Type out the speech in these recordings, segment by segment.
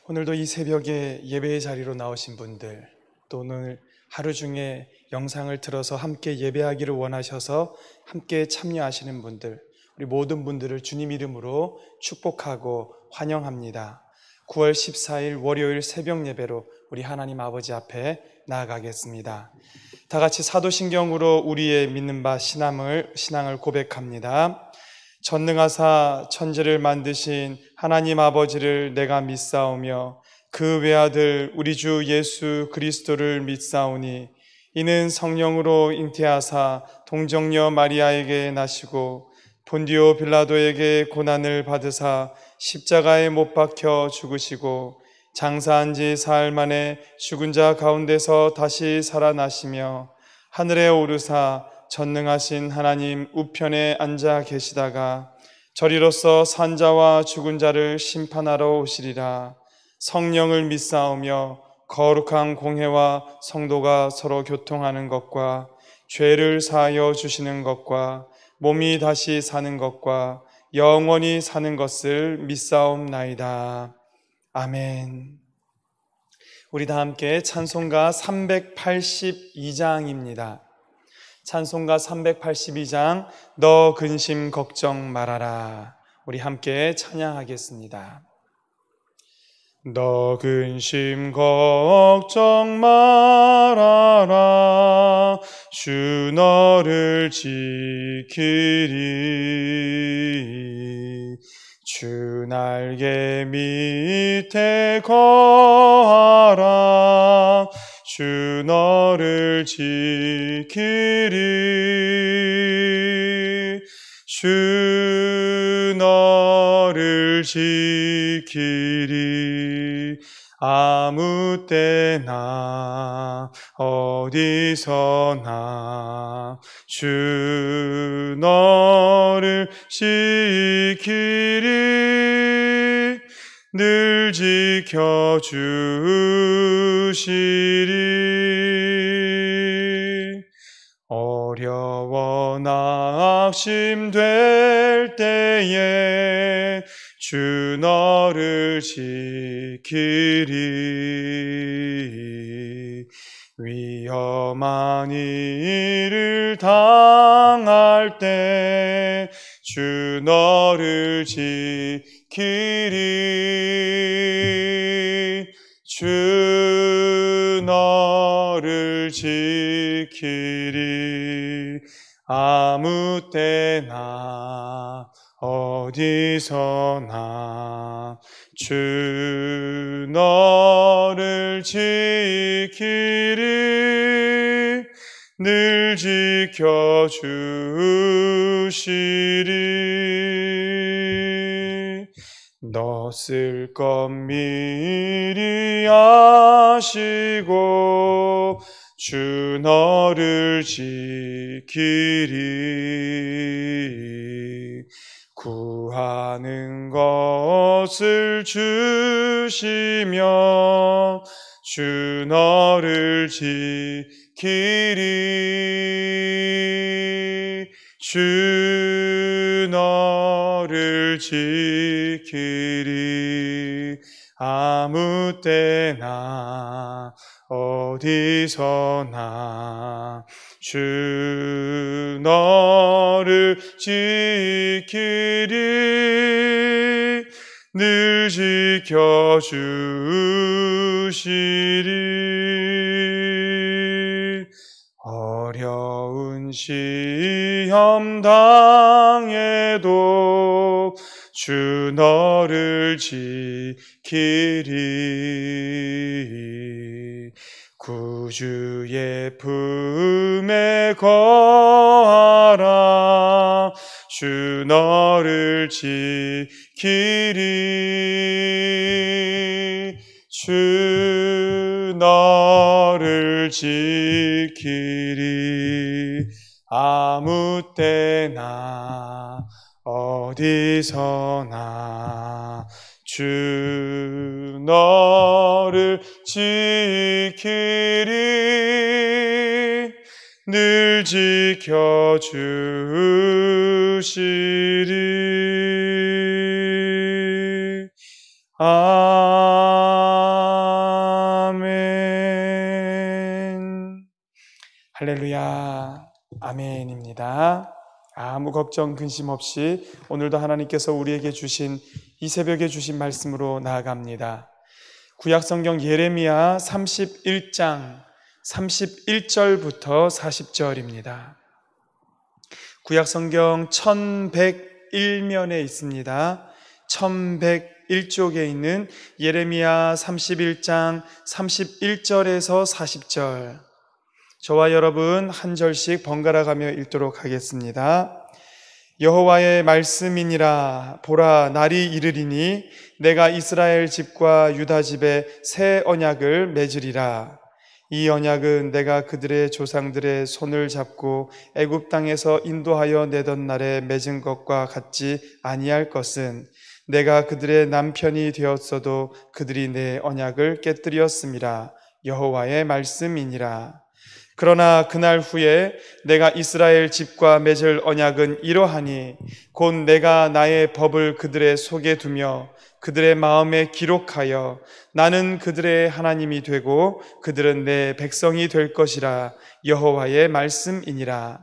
오늘도 이 새벽에 예배의 자리로 나오신 분들, 또 오늘 하루 중에 영상을 틀어서 함께 예배하기를 원하셔서 함께 참여하시는 분들, 우리 모든 분들을 주님 이름으로 축복하고 환영합니다. 9월 14일 월요일 새벽 예배로 우리 하나님 아버지 앞에 나아가겠습니다. 다 같이 사도신경으로 우리의 믿는 바 신앙을 고백합니다. 전능하사 천지를 만드신 하나님 아버지를 내가 믿사오며 그 외아들 우리 주 예수 그리스도를 믿사오니 이는 성령으로 잉태하사 동정녀 마리아에게 나시고 본디오 빌라도에게 고난을 받으사 십자가에 못 박혀 죽으시고 장사한 지 사흘 만에 죽은 자 가운데서 다시 살아나시며 하늘에 오르사 전능하신 하나님 우편에 앉아 계시다가 저리로서 산자와 죽은 자를 심판하러 오시리라. 성령을 믿사오며 거룩한 공회와 성도가 서로 교통하는 것과 죄를 사하여 주시는 것과 몸이 다시 사는 것과 영원히 사는 것을 믿사옵나이다. 아멘. 우리 다 함께 찬송가 382장입니다. 찬송가 382장 너 근심 걱정 말아라. 우리 함께 찬양하겠습니다. 너 근심 걱정 말아라. 주 너를 지키리. 주 날개 밑에 거하라. 주 너를 지키리. 주 너를 지키리. 아무 때나 어디서나 주 너를 지키리. 늘 지켜주시리. 어려워 낙심될 때에 주 너를 지키리. 위험한 일을 당할 때 주 너를 지키리. 주 너를 지키리. 아무 때나 어디서나 주 너를 지키리. 늘 지켜주시리. 너 쓸 것 미리 아시고 주 너를 지키리. 구하는 것을 주시며 주 너를 지키리. 주 너를 지키리. 아무 때나 어디서나 주 너를 지키리. 늘 지켜주시리. 어려운 시험 당해도 주 너를 지키리. 구주의 품에 거하라. 주 너를 지키리. 주 너를 지키리. 아무 때나 어디서나 주 너를 지키리. 늘 지켜주시리. 아멘. 할렐루야, 아멘입니다. 아무 걱정 근심 없이 오늘도 하나님께서 우리에게 주신 이 새벽에 주신 말씀으로 나아갑니다. 구약성경 예레미야 31장 31절부터 40절입니다. 구약성경 1101면에 있습니다. 1101쪽에 있는 예레미야 31장 31절에서 40절, 저와 여러분 한 절씩 번갈아 가며 읽도록 하겠습니다. 여호와의 말씀이니라. 보라, 날이 이르리니 내가 이스라엘 집과 유다 집에 새 언약을 맺으리라. 이 언약은 내가 그들의 조상들의 손을 잡고 애굽 땅에서 인도하여 내던 날에 맺은 것과 같지 아니할 것은, 내가 그들의 남편이 되었어도 그들이 내 언약을 깨뜨렸음이라. 여호와의 말씀이니라. 그러나 그날 후에 내가 이스라엘 집과 맺을 언약은 이러하니, 곧 내가 나의 법을 그들의 속에 두며 그들의 마음에 기록하여 나는 그들의 하나님이 되고 그들은 내 백성이 될 것이라. 여호와의 말씀이니라.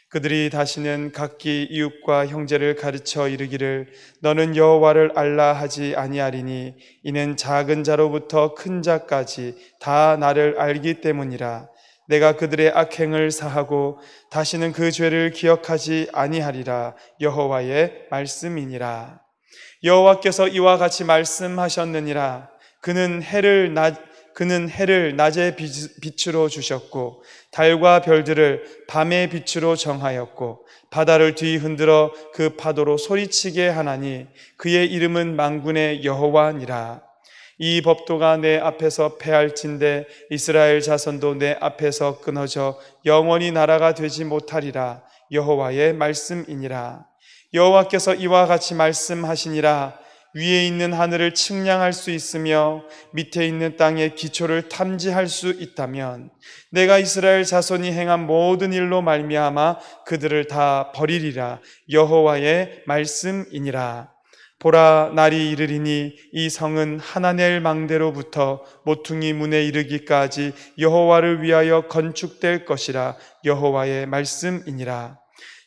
그들이 다시는 각기 이웃과 형제를 가르쳐 이르기를 너는 여호와를 알라 하지 아니하리니, 이는 작은 자로부터 큰 자까지 다 나를 알기 때문이라. 내가 그들의 악행을 사하고 다시는 그 죄를 기억하지 아니하리라. 여호와의 말씀이니라. 여호와께서 이와 같이 말씀하셨느니라. 그는 해를 낮의 빛으로 주셨고 달과 별들을 밤의 빛으로 정하였고 바다를 뒤흔들어 그 파도로 소리치게 하나니 그의 이름은 만군의 여호와니라. 이 법도가 내 앞에서 패할진대 이스라엘 자손도 내 앞에서 끊어져 영원히 나라가 되지 못하리라. 여호와의 말씀이니라. 여호와께서 이와 같이 말씀하시니라. 위에 있는 하늘을 측량할 수 있으며 밑에 있는 땅의 기초를 탐지할 수 있다면 내가 이스라엘 자손이 행한 모든 일로 말미암아 그들을 다 버리리라. 여호와의 말씀이니라. 보라, 날이 이르리니 이 성은 하나넬 망대로부터 모퉁이 문에 이르기까지 여호와를 위하여 건축될 것이라. 여호와의 말씀이니라.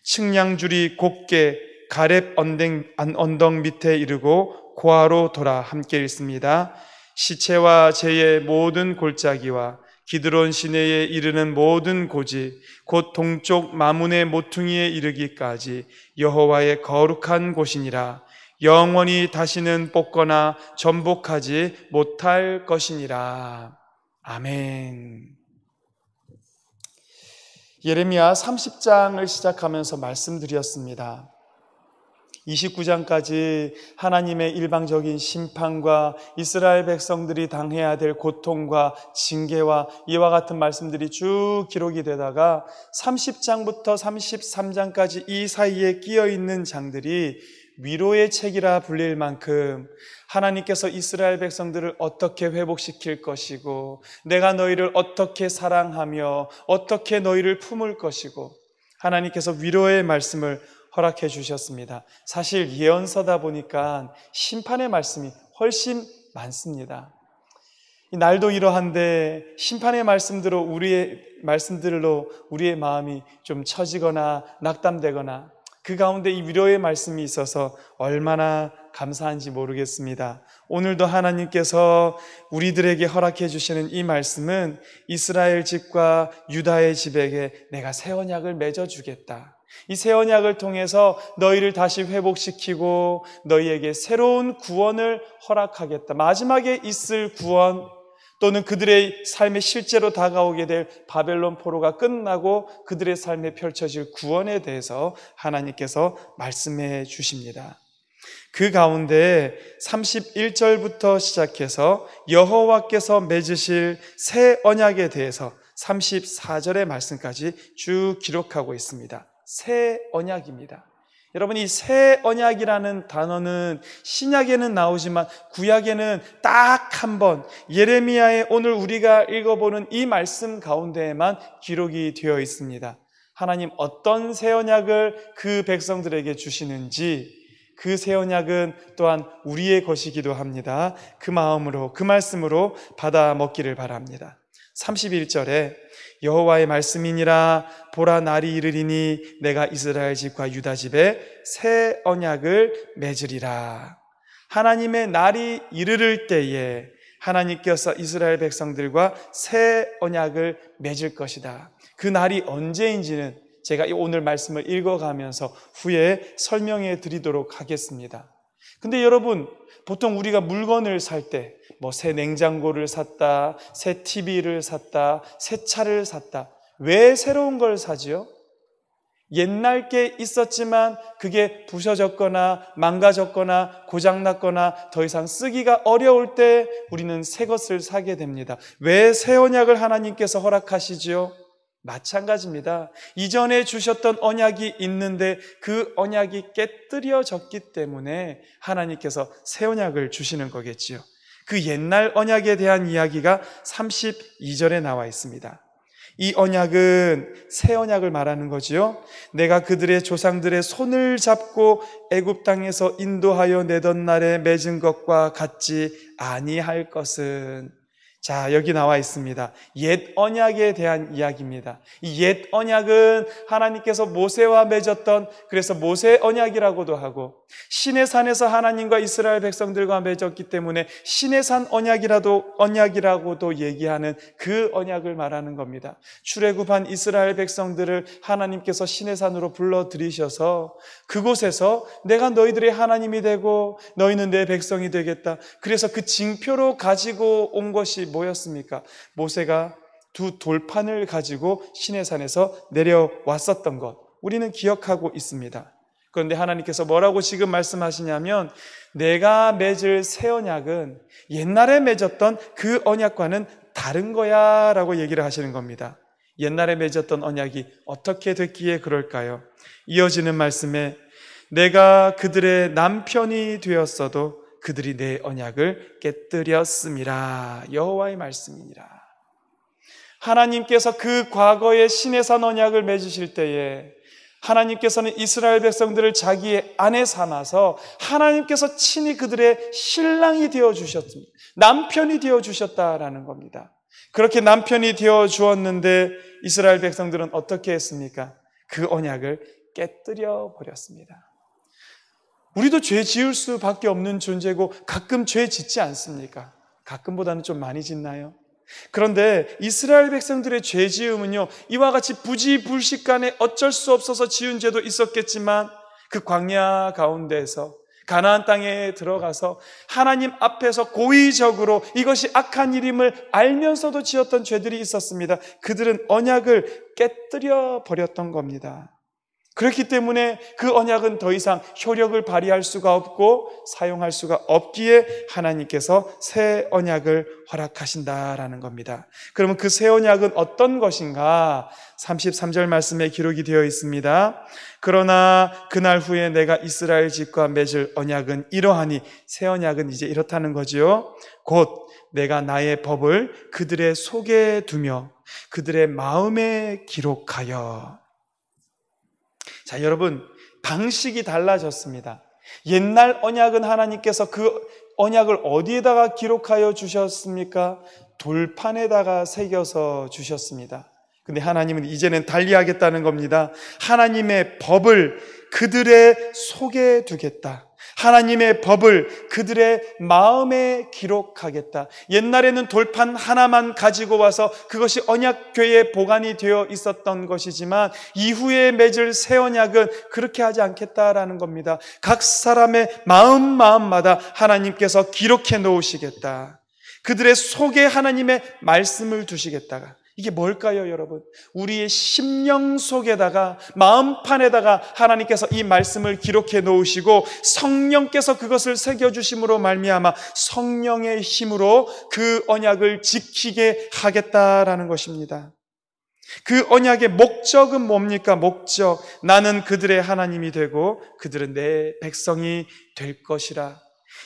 측량줄이 곱게 가렙 언덕 밑에 이르고 고아로 돌아. 함께 읽습니다. 시체와 제의 모든 골짜기와 기드론 시내에 이르는 모든 고지, 곧 동쪽 마문의 모퉁이에 이르기까지 여호와의 거룩한 곳이니라. 영원히 다시는 뽑거나 전복하지 못할 것이니라. 아멘. 예레미야 30장을 시작하면서 말씀드렸습니다. 29장까지 하나님의 일방적인 심판과 이스라엘 백성들이 당해야 될 고통과 징계와 이와 같은 말씀들이 쭉 기록이 되다가 30장부터 33장까지 이 사이에 끼어 있는 장들이 위로의 책이라 불릴 만큼 하나님께서 이스라엘 백성들을 어떻게 회복시킬 것이고 내가 너희를 어떻게 사랑하며 어떻게 너희를 품을 것이고 하나님께서 위로의 말씀을 허락해 주셨습니다. 사실 예언서다 보니까 심판의 말씀이 훨씬 많습니다. 이 날도 이러한데 심판의 말씀들로 우리의 마음이 좀 처지거나 낙담되거나 그 가운데 이 위로의 말씀이 있어서 얼마나 감사한지 모르겠습니다. 오늘도 하나님께서 우리들에게 허락해 주시는 이 말씀은 이스라엘 집과 유다의 집에게 내가 새 언약을 맺어주겠다. 이 새 언약을 통해서 너희를 다시 회복시키고 너희에게 새로운 구원을 허락하겠다. 마지막에 있을 구원 또는 그들의 삶에 실제로 다가오게 될 바벨론 포로가 끝나고 그들의 삶에 펼쳐질 구원에 대해서 하나님께서 말씀해 주십니다. 그 가운데 31절부터 시작해서 여호와께서 맺으실 새 언약에 대해서 34절의 말씀까지 쭉 기록하고 있습니다. 새 언약입니다. 여러분, 이 새 언약이라는 단어는 신약에는 나오지만 구약에는 딱 한 번 예레미야의 오늘 우리가 읽어보는 이 말씀 가운데에만 기록이 되어 있습니다. 하나님 어떤 새 언약을 그 백성들에게 주시는지 그 새 언약은 또한 우리의 것이기도 합니다. 그 마음으로 그 말씀으로 받아 먹기를 바랍니다. 31절에 여호와의 말씀이니라 보라 날이 이르리니 내가 이스라엘 집과 유다 집에 새 언약을 맺으리라. 하나님의 날이 이르를 때에 하나님께서 이스라엘 백성들과 새 언약을 맺을 것이다. 그 날이 언제인지는 제가 오늘 말씀을 읽어가면서 후에 설명해 드리도록 하겠습니다. 근데 여러분, 보통 우리가 물건을 살 때 새 냉장고를 샀다, 새 TV를 샀다, 새 차를 샀다. 왜 새로운 걸 사지요? 옛날 게 있었지만 그게 부서졌거나 망가졌거나 고장났거나 더 이상 쓰기가 어려울 때 우리는 새 것을 사게 됩니다. 왜 새 언약을 하나님께서 허락하시지요? 마찬가지입니다. 이전에 주셨던 언약이 있는데 그 언약이 깨뜨려졌기 때문에 하나님께서 새 언약을 주시는 거겠지요. 그 옛날 언약에 대한 이야기가 32절에 나와 있습니다. 이 언약은 새 언약을 말하는 거지요. 내가 그들의 조상들의 손을 잡고 애굽 땅에서 인도하여 내던 날에 맺은 것과 같지 아니할 것은, 자, 여기 나와 있습니다. 옛 언약에 대한 이야기입니다. 이 옛 언약은 하나님께서 모세와 맺었던, 그래서 모세 언약이라고도 하고, 시내산에서 하나님과 이스라엘 백성들과 맺었기 때문에 시내산 언약이라고도 얘기하는 그 언약을 말하는 겁니다. 출애굽한 이스라엘 백성들을 하나님께서 시내산으로 불러들이셔서 그곳에서 내가 너희들의 하나님이 되고 너희는 내 백성이 되겠다. 그래서 그 징표로 가지고 온 것이 뭐였습니까? 모세가 두 돌판을 가지고 시내산에서 내려왔었던 것, 우리는 기억하고 있습니다. 그런데 하나님께서 뭐라고 지금 말씀하시냐면, 내가 맺을 새 언약은 옛날에 맺었던 그 언약과는 다른 거야 라고 얘기를 하시는 겁니다. 옛날에 맺었던 언약이 어떻게 됐기에 그럴까요? 이어지는 말씀에 내가 그들의 남편이 되었어도 그들이 내 언약을 깨뜨렸음이라. 여호와의 말씀이니라. 하나님께서 그 과거의 시내산 언약을 맺으실 때에 하나님께서는 이스라엘 백성들을 자기의 아내 삼아서 하나님께서 친히 그들의 신랑이 되어주셨습니다. 남편이 되어주셨다라는 겁니다. 그렇게 남편이 되어주었는데 이스라엘 백성들은 어떻게 했습니까? 그 언약을 깨뜨려 버렸습니다. 우리도 죄 지을 수밖에 없는 존재고 가끔 죄 짓지 않습니까? 가끔보다는 좀 많이 짓나요? 그런데 이스라엘 백성들의 죄 지음은요, 이와 같이 부지불식간에 어쩔 수 없어서 지은 죄도 있었겠지만 그 광야 가운데에서 가나안 땅에 들어가서 하나님 앞에서 고의적으로 이것이 악한 일임을 알면서도 지었던 죄들이 있었습니다. 그들은 언약을 깨뜨려 버렸던 겁니다. 그렇기 때문에 그 언약은 더 이상 효력을 발휘할 수가 없고 사용할 수가 없기에 하나님께서 새 언약을 허락하신다라는 겁니다. 그러면 그 새 언약은 어떤 것인가? 33절 말씀에 기록이 되어 있습니다. 그러나 그날 후에 내가 이스라엘 집과 맺을 언약은 이러하니, 새 언약은 이제 이렇다는 거지요. 곧 내가 나의 법을 그들의 속에 두며 그들의 마음에 기록하여. 자, 여러분, 방식이 달라졌습니다. 옛날 언약은 하나님께서 그 언약을 어디에다가 기록하여 주셨습니까? 돌판에다가 새겨서 주셨습니다. 근데 하나님은 이제는 달리하겠다는 겁니다. 하나님의 법을 그들의 속에 두겠다. 하나님의 법을 그들의 마음에 기록하겠다. 옛날에는 돌판 하나만 가지고 와서 그것이 언약궤에 보관이 되어 있었던 것이지만 이후에 맺을 새 언약은 그렇게 하지 않겠다라는 겁니다. 각 사람의 마음마다 하나님께서 기록해 놓으시겠다. 그들의 속에 하나님의 말씀을 두시겠다가, 이게 뭘까요, 여러분? 우리의 심령 속에다가, 마음판에다가 하나님께서 이 말씀을 기록해 놓으시고 성령께서 그것을 새겨주심으로 말미암아 성령의 힘으로 그 언약을 지키게 하겠다라는 것입니다. 그 언약의 목적은 뭡니까? 목적, 나는 그들의 하나님이 되고 그들은 내 백성이 될 것이라.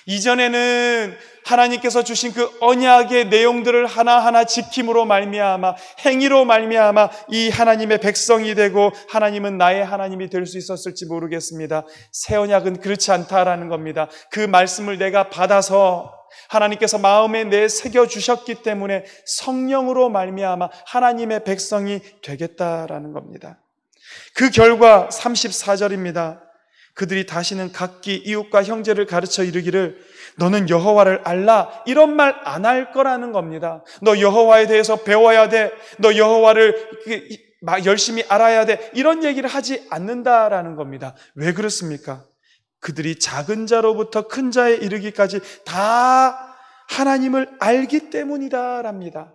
이전에는 하나님께서 주신 그 언약의 내용들을 하나하나 지킴으로 말미암아, 행위로 말미암아 이 하나님의 백성이 되고 하나님은 나의 하나님이 될 수 있었을지 모르겠습니다. 새 언약은 그렇지 않다라는 겁니다. 그 말씀을 내가 받아서 하나님께서 마음에 내새겨 주셨기 때문에 성령으로 말미암아 하나님의 백성이 되겠다라는 겁니다. 그 결과 34절입니다. 그들이 다시는 각기 이웃과 형제를 가르쳐 이르기를 너는 여호와를 알라, 이런 말 안 할 거라는 겁니다. 너 여호와에 대해서 배워야 돼, 너 여호와를 열심히 알아야 돼, 이런 얘기를 하지 않는다라는 겁니다. 왜 그렇습니까? 그들이 작은 자로부터 큰 자에 이르기까지 다 하나님을 알기 때문이다랍니다.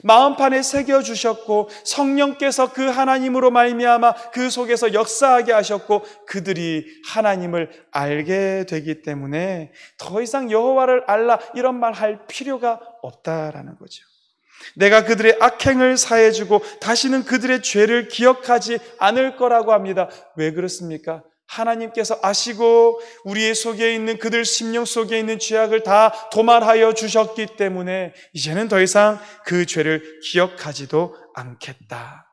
마음판에 새겨주셨고 성령께서 그 하나님으로 말미암아 그 속에서 역사하게 하셨고 그들이 하나님을 알게 되기 때문에 더 이상 여호와를 알라 이런 말 할 필요가 없다라는 거죠. 내가 그들의 악행을 사해주고 다시는 그들의 죄를 기억하지 않을 거라고 합니다. 왜 그렇습니까? 하나님께서 아시고 우리의 속에 있는 그들 심령 속에 있는 죄악을 다 도말하여 주셨기 때문에 이제는 더 이상 그 죄를 기억하지도 않겠다.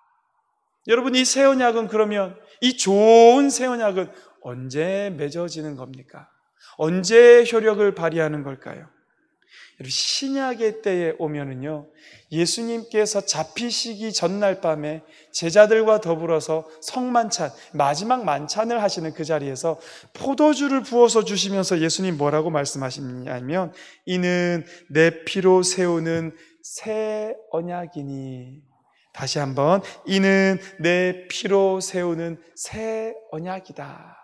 여러분, 이 새 언약은 그러면 이 좋은 새 언약은 언제 맺어지는 겁니까? 언제 효력을 발휘하는 걸까요? 신약의 때에 오면은요, 예수님께서 잡히시기 전날 밤에 제자들과 더불어서 성만찬, 마지막 만찬을 하시는 그 자리에서 포도주를 부어서 주시면서 예수님 뭐라고 말씀하시냐면 이는 내 피로 세우는 새 언약이니, 다시 한번, 이는 내 피로 세우는 새 언약이다.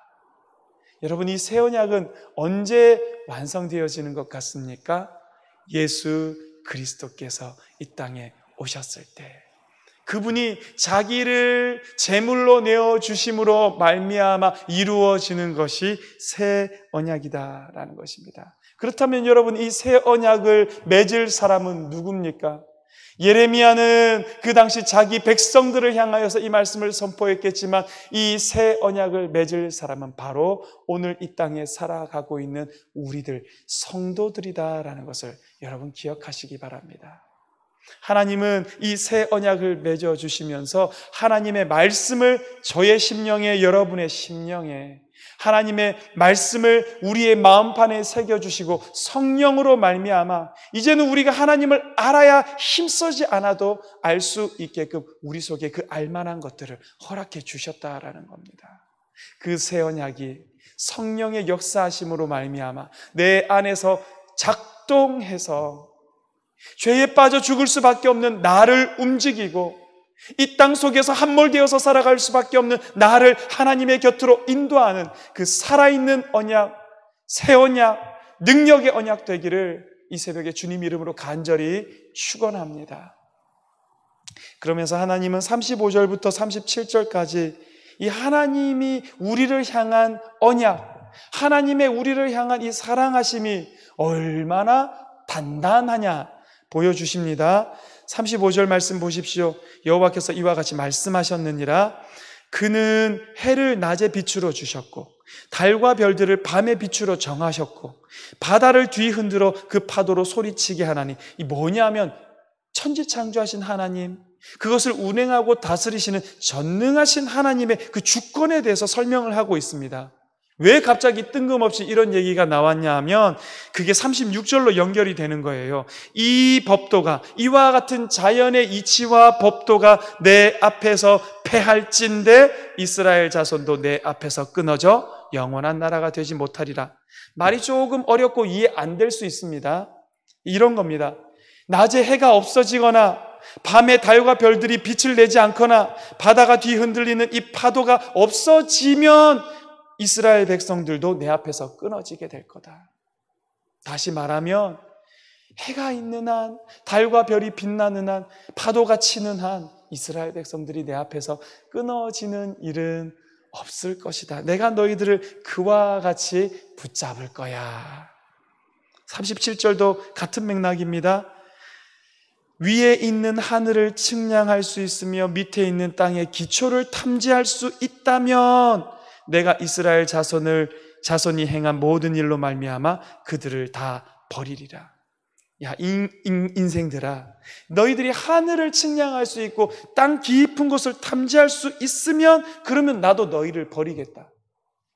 여러분, 이 새 언약은 언제 완성되어지는 것 같습니까? 예수 그리스도께서 이 땅에 오셨을 때, 그분이 자기를 제물로 내어주심으로 말미암아 이루어지는 것이 새 언약이다라는 것입니다. 그렇다면 여러분, 이 새 언약을 맺을 사람은 누굽니까? 예레미야는 그 당시 자기 백성들을 향하여서 이 말씀을 선포했겠지만 이 새 언약을 맺을 사람은 바로 오늘 이 땅에 살아가고 있는 우리들 성도들이다라는 것을 여러분 기억하시기 바랍니다. 하나님은 이 새 언약을 맺어주시면서 하나님의 말씀을 저의 심령에, 여러분의 심령에, 하나님의 말씀을 우리의 마음판에 새겨주시고 성령으로 말미암아 이제는 우리가 하나님을 알아야 힘쓰지 않아도 알 수 있게끔 우리 속에 그 알만한 것들을 허락해 주셨다라는 겁니다. 그 새 언약이 성령의 역사하심으로 말미암아 내 안에서 작동해서 죄에 빠져 죽을 수밖에 없는 나를 움직이고 이 땅 속에서 함몰되어서 살아갈 수밖에 없는 나를 하나님의 곁으로 인도하는 그 살아있는 언약, 새 언약, 능력의 언약 되기를 이 새벽에 주님 이름으로 간절히 축원합니다. 그러면서 하나님은 35절부터 37절까지 이 하나님이 우리를 향한 언약, 하나님의 우리를 향한 이 사랑하심이 얼마나 단단하냐 보여주십니다. 35절 말씀 보십시오. 여호와께서 이와 같이 말씀하셨느니라. 그는 해를 낮에 빛으로 주셨고 달과 별들을 밤의 빛으로 정하셨고 바다를 뒤흔들어 그 파도로 소리치게 하나니, 이 뭐냐면 천지창조하신 하나님, 그것을 운행하고 다스리시는 전능하신 하나님의 그 주권에 대해서 설명을 하고 있습니다. 왜 갑자기 뜬금없이 이런 얘기가 나왔냐 하면 그게 36절로 연결이 되는 거예요. 이 법도가, 이와 같은 자연의 이치와 법도가 내 앞에서 패할진대 이스라엘 자손도 내 앞에서 끊어져 영원한 나라가 되지 못하리라. 말이 조금 어렵고 이해 안 될 수 있습니다. 이런 겁니다. 낮에 해가 없어지거나 밤에 달과 별들이 빛을 내지 않거나 바다가 뒤흔들리는 이 파도가 없어지면 이스라엘 백성들도 내 앞에서 끊어지게 될 거다. 다시 말하면 해가 있는 한, 달과 별이 빛나는 한, 파도가 치는 한 이스라엘 백성들이 내 앞에서 끊어지는 일은 없을 것이다. 내가 너희들을 그와 같이 붙잡을 거야. 37절도 같은 맥락입니다. 위에 있는 하늘을 측량할 수 있으며 밑에 있는 땅의 기초를 탐지할 수 있다면 내가 이스라엘 자손이 행한 모든 일로 말미암아 그들을 다 버리리라. 야, 인생들아, 너희들이 하늘을 측량할 수 있고 땅 깊은 곳을 탐지할 수 있으면 그러면 나도 너희를 버리겠다.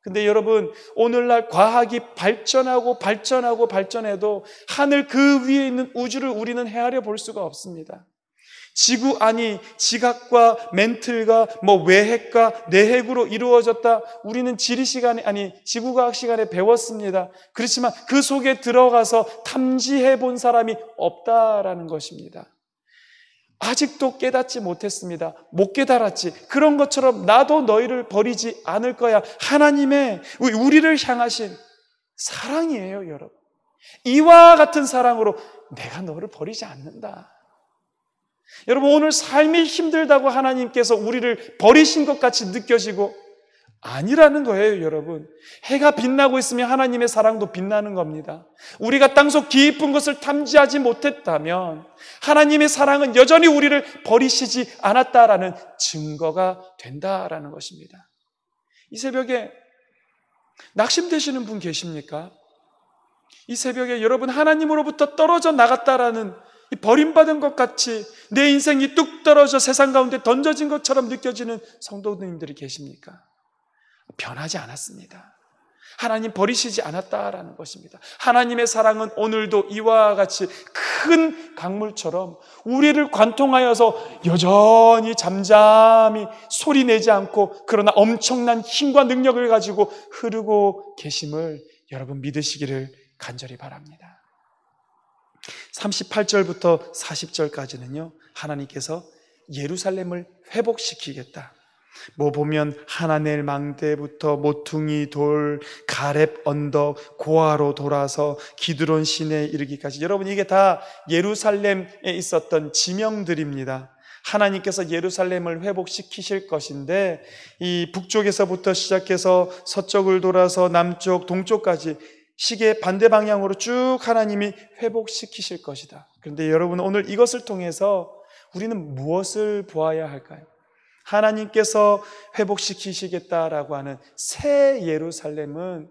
근데 여러분, 오늘날 과학이 발전해도 하늘 그 위에 있는 우주를 우리는 헤아려 볼 수가 없습니다. 지구 안이 지각과 멘틀과 외핵과 내핵으로 이루어졌다. 우리는 지구과학 시간에 배웠습니다. 그렇지만 그 속에 들어가서 탐지해 본 사람이 없다라는 것입니다. 아직도 깨닫지 못했습니다. 못 깨달았지. 그런 것처럼 나도 너희를 버리지 않을 거야. 하나님의 우리를 향하신 사랑이에요, 여러분. 이와 같은 사랑으로 내가 너를 버리지 않는다. 여러분, 오늘 삶이 힘들다고 하나님께서 우리를 버리신 것 같이 느껴지고 아니라는 거예요, 여러분. 해가 빛나고 있으면 하나님의 사랑도 빛나는 겁니다. 우리가 땅속 깊은 것을 탐지하지 못했다면 하나님의 사랑은 여전히 우리를 버리시지 않았다라는 증거가 된다라는 것입니다. 이 새벽에 낙심되시는 분 계십니까? 이 새벽에 여러분, 하나님으로부터 떨어져 나갔다라는 이 버림받은 것 같이 내 인생이 뚝 떨어져 세상 가운데 던져진 것처럼 느껴지는 성도님들이 계십니까? 변하지 않았습니다. 하나님 버리시지 않았다라는 것입니다. 하나님의 사랑은 오늘도 이와 같이 큰 강물처럼 우리를 관통하여서 여전히 잠잠히 소리내지 않고, 그러나 엄청난 힘과 능력을 가지고 흐르고 계심을 여러분 믿으시기를 간절히 바랍니다. 38절부터 40절까지는요, 하나님께서 예루살렘을 회복시키겠다. 보면 하나넬 망대부터 모퉁이 돌, 가렙 언덕, 고아로 돌아서 기드론 시내에 이르기까지, 여러분 이게 다 예루살렘에 있었던 지명들입니다. 하나님께서 예루살렘을 회복시키실 것인데, 이 북쪽에서부터 시작해서 서쪽을 돌아서 남쪽, 동쪽까지 시계 반대 방향으로 쭉 하나님이 회복시키실 것이다. 그런데 여러분, 오늘 이것을 통해서 우리는 무엇을 보아야 할까요? 하나님께서 회복시키시겠다라고 하는 새 예루살렘은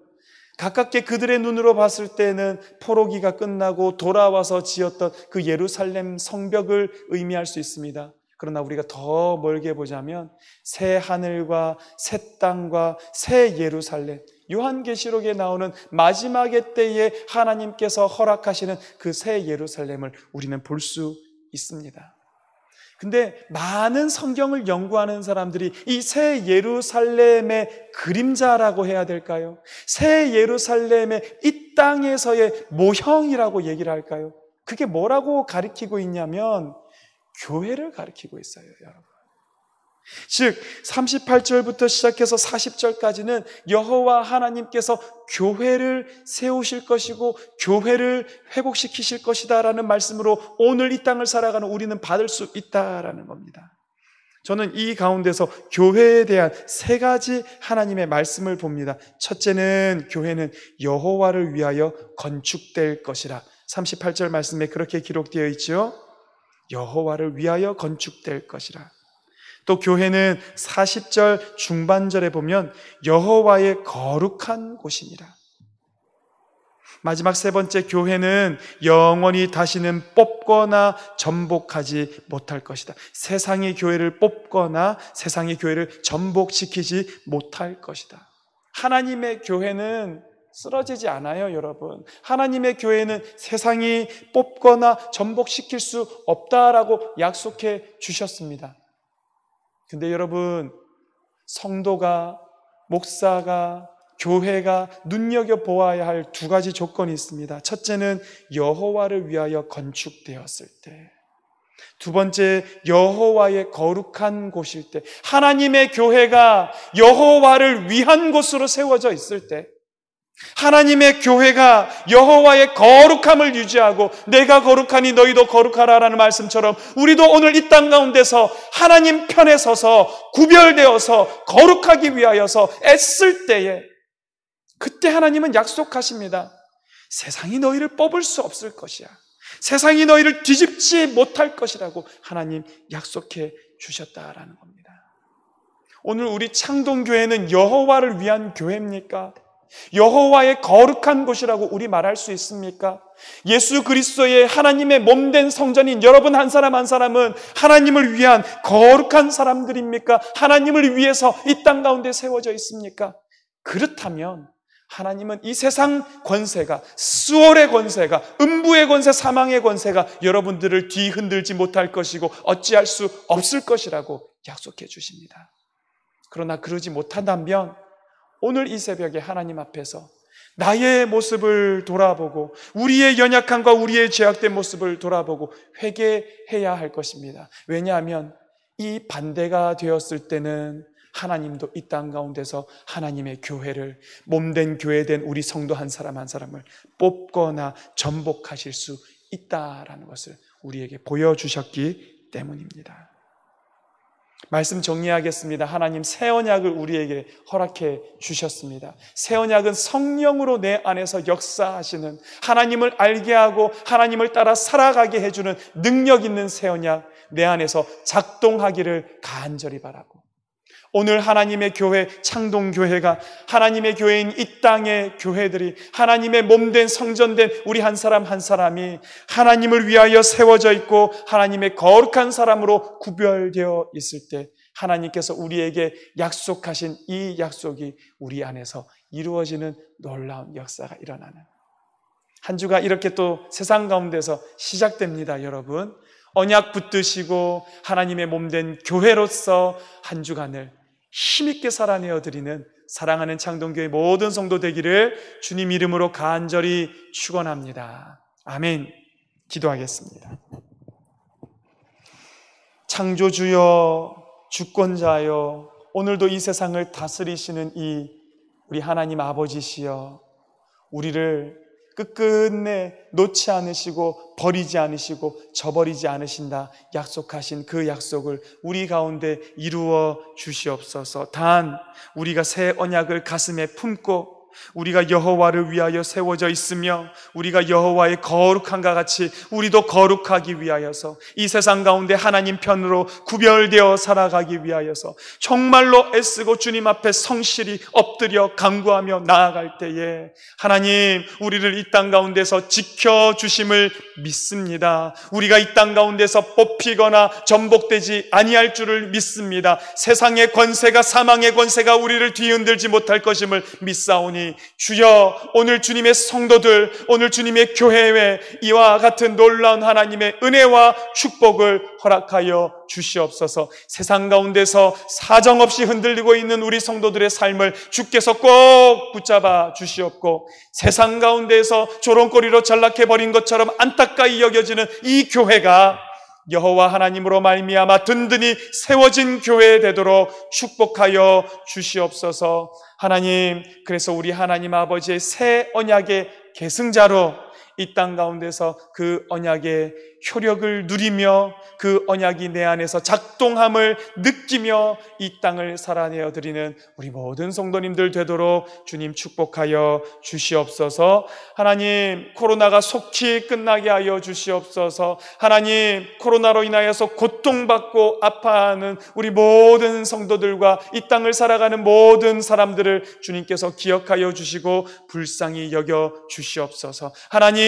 가깝게 그들의 눈으로 봤을 때는 포로기가 끝나고 돌아와서 지었던 그 예루살렘 성벽을 의미할 수 있습니다. 그러나 우리가 더 멀게 보자면 새 하늘과 새 땅과 새 예루살렘, 요한계시록에 나오는 마지막의 때에 하나님께서 허락하시는 그 새 예루살렘을 우리는 볼 수 있습니다. 근데 많은 성경을 연구하는 사람들이 이 새 예루살렘의 그림자라고 해야 될까요? 새 예루살렘의 이 땅에서의 모형이라고 얘기를 할까요? 그게 뭐라고 가리키고 있냐면 교회를 가리키고 있어요, 여러분. 즉 38절부터 시작해서 40절까지는 여호와 하나님께서 교회를 세우실 것이고 교회를 회복시키실 것이다 라는 말씀으로 오늘 이 땅을 살아가는 우리는 받을 수 있다라는 겁니다. 저는 이 가운데서 교회에 대한 세 가지 하나님의 말씀을 봅니다. 첫째는 교회는 여호와를 위하여 건축될 것이라. 38절 말씀에 그렇게 기록되어 있죠. 여호와를 위하여 건축될 것이라. 또 교회는 40절 중반절에 보면 여호와의 거룩한 곳이니라. 마지막 세 번째, 교회는 영원히 다시는 뽑거나 전복하지 못할 것이다. 세상의 교회를 뽑거나 세상의 교회를 전복시키지 못할 것이다. 하나님의 교회는 쓰러지지 않아요, 여러분. 하나님의 교회는 세상이 뽑거나 전복시킬 수 없다라고 약속해 주셨습니다. 근데 여러분, 성도가, 목사가, 교회가 눈여겨보아야 할 두 가지 조건이 있습니다. 첫째는 여호와를 위하여 건축되었을 때, 두 번째 여호와의 거룩한 곳일 때, 하나님의 교회가 여호와를 위한 곳으로 세워져 있을 때, 하나님의 교회가 여호와의 거룩함을 유지하고 내가 거룩하니 너희도 거룩하라라는 말씀처럼 우리도 오늘 이 땅 가운데서 하나님 편에 서서 구별되어서 거룩하기 위하여서 애쓸 때에, 그때 하나님은 약속하십니다. 세상이 너희를 뽑을 수 없을 것이야. 세상이 너희를 뒤집지 못할 것이라고 하나님 약속해 주셨다라는 겁니다. 오늘 우리 창동교회는 여호와를 위한 교회입니까? 여호와의 거룩한 곳이라고 우리 말할 수 있습니까? 예수 그리스도의 하나님의 몸된 성전인 여러분 한 사람 한 사람은 하나님을 위한 거룩한 사람들입니까? 하나님을 위해서 이 땅 가운데 세워져 있습니까? 그렇다면 하나님은 이 세상 권세가, 수월의 권세가, 음부의 권세, 사망의 권세가 여러분들을 뒤흔들지 못할 것이고 어찌할 수 없을 것이라고 약속해 주십니다. 그러나 그러지 못한다면 오늘 이 새벽에 하나님 앞에서 나의 모습을 돌아보고 우리의 연약함과 우리의 죄악된 모습을 돌아보고 회개해야 할 것입니다. 왜냐하면 이 반대가 되었을 때는 하나님도 이 땅 가운데서 하나님의 교회를, 몸된 교회된 우리 성도 한 사람 한 사람을 뽑거나 전복하실 수 있다라는 것을 우리에게 보여주셨기 때문입니다. 말씀 정리하겠습니다. 하나님 새 언약을 우리에게 허락해 주셨습니다. 새 언약은 성령으로 내 안에서 역사하시는, 하나님을 알게 하고 하나님을 따라 살아가게 해주는 능력 있는 새 언약, 내 안에서 작동하기를 간절히 바라고, 오늘 하나님의 교회, 창동교회가 하나님의 교회인 이 땅의 교회들이 하나님의 몸된 성전된 우리 한 사람 한 사람이 하나님을 위하여 세워져 있고 하나님의 거룩한 사람으로 구별되어 있을 때 하나님께서 우리에게 약속하신 이 약속이 우리 안에서 이루어지는 놀라운 역사가 일어나는 한 주가 이렇게 또 세상 가운데서 시작됩니다. 여러분, 언약 붙드시고 하나님의 몸된 교회로서 한 주간을 힘있게 살아내어 드리는 사랑하는 창동교회 모든 성도 되기를 주님 이름으로 간절히 축원합니다. 아멘. 기도하겠습니다. 창조주여, 주권자여, 오늘도 이 세상을 다스리시는 이 우리 하나님 아버지시여, 우리를 끝끝내 놓지 않으시고 버리지 않으시고 저버리지 않으신다 약속하신 그 약속을 우리 가운데 이루어 주시옵소서. 단 우리가 새 언약을 가슴에 품고 우리가 여호와를 위하여 세워져 있으며 우리가 여호와의 거룩함과 같이 우리도 거룩하기 위하여서 이 세상 가운데 하나님 편으로 구별되어 살아가기 위하여서 정말로 애쓰고 주님 앞에 성실히 엎드려 간구하며 나아갈 때에 하나님 우리를 이 땅 가운데서 지켜주심을 믿습니다. 우리가 이 땅 가운데서 뽑히거나 전복되지 아니할 줄을 믿습니다. 세상의 권세가, 사망의 권세가 우리를 뒤흔들지 못할 것임을 믿사오니 주여, 오늘 주님의 성도들, 오늘 주님의 교회에 이와 같은 놀라운 하나님의 은혜와 축복을 허락하여 주시옵소서. 세상 가운데서 사정없이 흔들리고 있는 우리 성도들의 삶을 주께서 꼭 붙잡아 주시옵고, 세상 가운데서 조롱거리로 전락해버린 것처럼 안타까이 여겨지는 이 교회가 여호와 하나님으로 말미암아 든든히 세워진 교회 되도록 축복하여 주시옵소서. 하나님, 그래서 우리 하나님 아버지의 새 언약의 계승자로 이 땅 가운데서 그 언약의 효력을 누리며 그 언약이 내 안에서 작동함을 느끼며 이 땅을 살아내어 드리는 우리 모든 성도님들 되도록 주님 축복하여 주시옵소서. 하나님, 코로나가 속히 끝나게 하여 주시옵소서. 하나님, 코로나로 인하여서 고통받고 아파하는 우리 모든 성도들과 이 땅을 살아가는 모든 사람들을 주님께서 기억하여 주시고 불쌍히 여겨 주시옵소서. 하나님,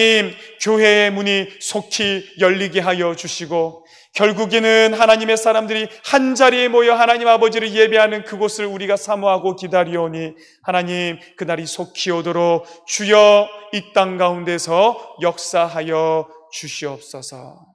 교회의 문이 속히 열리게 하여 주시고 결국에는 하나님의 사람들이 한자리에 모여 하나님 아버지를 예배하는 그곳을 우리가 사모하고 기다리오니 하나님, 그날이 속히 오도록 주여 이 땅 가운데서 역사하여 주시옵소서.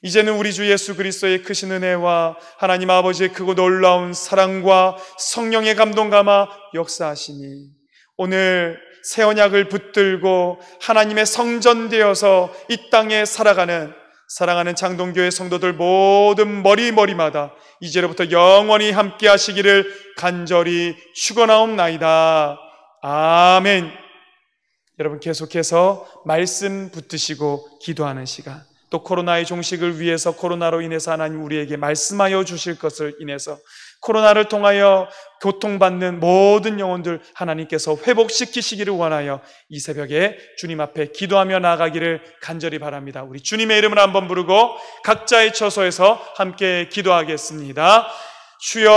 이제는 우리 주 예수 그리스도의 크신 은혜와 하나님 아버지의 크고 놀라운 사랑과 성령의 감동 감화 역사하시니 오늘 새 언약을 붙들고 하나님의 성전 되어서 이 땅에 사랑하는 창동교회 성도들 모든 머리마다 이제로부터 영원히 함께 하시기를 간절히 축원하옵나이다. 아멘. 여러분, 계속해서 말씀 붙드시고 기도하는 시간, 또 코로나의 종식을 위해서 코로나로 인해서 하나님 우리에게 말씀하여 주실 것을 인해서 코로나를 통하여 고통받는 모든 영혼들 하나님께서 회복시키시기를 원하여 이 새벽에 주님 앞에 기도하며 나아가기를 간절히 바랍니다. 우리 주님의 이름을 한번 부르고 각자의 처소에서 함께 기도하겠습니다. 주여,